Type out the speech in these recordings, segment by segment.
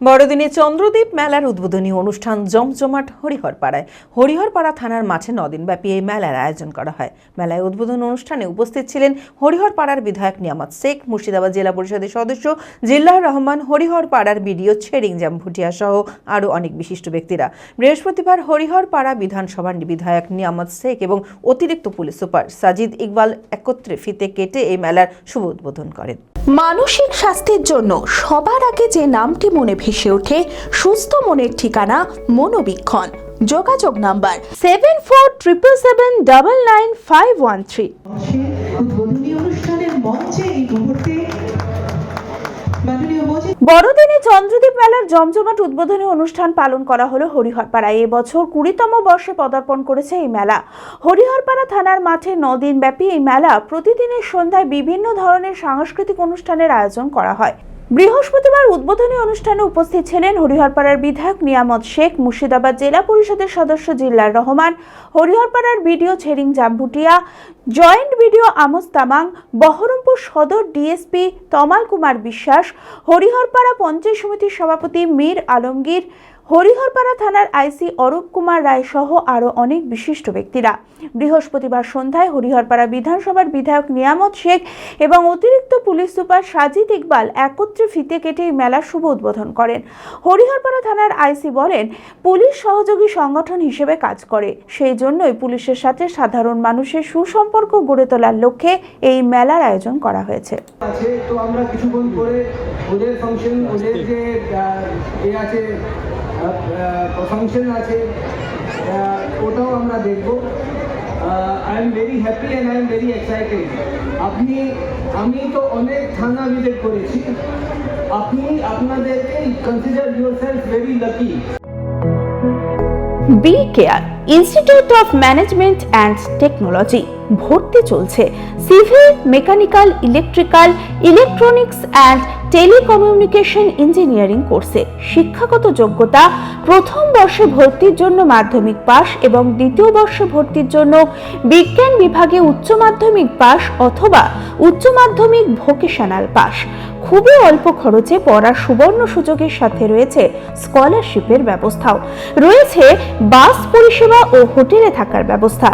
বড়দিনে চন্দ্রদ্বীপ মেলার উদ্বোধনী অনুষ্ঠান জমজমাট হরিহরপাড়ায়। হরিহরপাড়া থানার মাঠে 9 দিনব্যাপী এই মেলার আয়োজন করা হয়। মেলায় উদ্বোধন অনুষ্ঠানে উপস্থিত ছিলেন হরিহরপাড়ার বিধায়ক নিয়ামত শেখ, মুর্শিদাবাদ জেলা পরিষদের সদস্য জিল্লার রহমান, হরিহরপাড়ার বিডিও ছেড়িং জামভুটিয়া সহ আরও অনেক বিশিষ্ট ব্যক্তিরা। বৃহস্পতিবার হরিহরপাড়া বিধানসভার বিধায়ক নিয়ামত শেখ এবং অতিরিক্ত পুলিশ সুপার সাজিদ ইকবাল একত্রে ফিতে কেটে এই মেলার শুভ উদ্বোধন করেন। মানসিক স্বাস্থ্যের জন্য সবার আগে যে নামটি মনে ভেসে ওঠে, সুস্থ মনের ঠিকানা মনোবীক্ষণ। যোগাযোগ নাম্বার 7477799513। বড়দিনে চন্দ্রদ্বীপ মেলার জমজমাট উদ্বোধনী অনুষ্ঠান পালন করা হলো হরিহরপাড়ায়। এবছর 20তম বর্ষে পদার্পণ করেছে এই মেলা। হরিহরপাড়া থানার মাঠে 9 দিন ব্যাপী এই মেলা প্রতিদিনের সন্ধ্যায় বিভিন্ন ধরনের সাংস্কৃতিক অনুষ্ঠানের আয়োজন করা হয়। বৃহস্পতিবার উদ্বোধনী অনুষ্ঠানে উপস্থিত ছিলেন হরিহরপাড়ার বিধায়ক নিয়ামত শেখ, মুর্শিদাবাদ জেলা পরিষদের সদস্য জিল্লার রহমান, হরিহরপাড়ার বিডিও ছেড়িং Jambhutia, joint BDO Amos Tamang, Baharampur Sadar DSP তমাল কুমার বিশ্বাস, হরিহরপাড়া পঞ্চায়েত সমিতির সভাপতি মীর আলমগীর, হরিহরপাড়া থানার আইসি অরূপ কুমার রায় সহ আরও অনেক বিশিষ্ট ব্যক্তিরা। বৃহস্পতিবার সন্ধ্যায় হরিহরপাড়া বিধানসভার বিধায়ক নিয়ামত শেখ এবং অতিরিক্ত পুলিশ সুপার সাজিদ ইকবাল একত্রে ফিতে কেটে মেলার শুভ উদ্বোধন করেন। হরিহরপাড়া থানার আইসি বলেন, পুলিশ সহযোগী সংগঠন হিসেবে কাজ করে, সেই জন্যই পুলিশের সাথে সাধারণ মানুষের সুসম্পর্ক গড়ে তোলার লক্ষ্যে এই মেলার আয়োজন করা হয়েছে। তো আমরা কিছুক্ষণ পরে ওদের ফাংশন, ওদের যে আছে ফাংশন আছে, ওটাও আমরা দেখব। I am very happy and I am very excited. আমি তো অনেক থানা ভিজিট করেছি, আপনাদেরকে consider yourself very lucky. B care institute of management and technology ভর্তি চলছে civil, mechanical, electrical, electronics and telecommunication engineering কোর্সে। শিক্ষাগত যোগ্যতা: প্রথম বর্ষে ভর্তির জন্য মাধ্যমিক পাস এবং দ্বিতীয় বর্ষে ভর্তির জন্য বিজ্ঞান বিভাগে উচ্চ মাধ্যমিক পাস অথবা উচ্চ মাধ্যমিক ভোকেশনাল পাস। খুবই অল্প খরচে পড়ার সুবর্ণ সুযোগের সাথে রয়েছে স্কলারশিপের ব্যবস্থাও। রয়েছে বাস পরিষেবা ও হোটেলে থাকার ব্যবস্থা।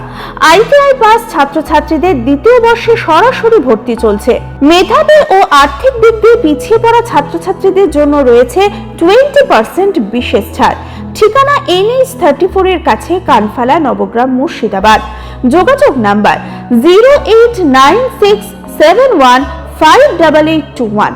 আইটিআই পাস ছাত্রছাত্রীদের দ্বিতীয় বর্ষে সরাসরি ভর্তি চলছে। মেধাবী ও আর্থিক দিক দিয়ে পিছিয়ে পড়া ছাত্রছাত্রীদের জন্য রয়েছে 20% বিশেষ ছাড়। ঠিকানা NH 34 এর কাছে, কানফালা, নবগ্রাম, মুর্শিদাবাদ। যোগাযোগ নাম্বার 08967158821।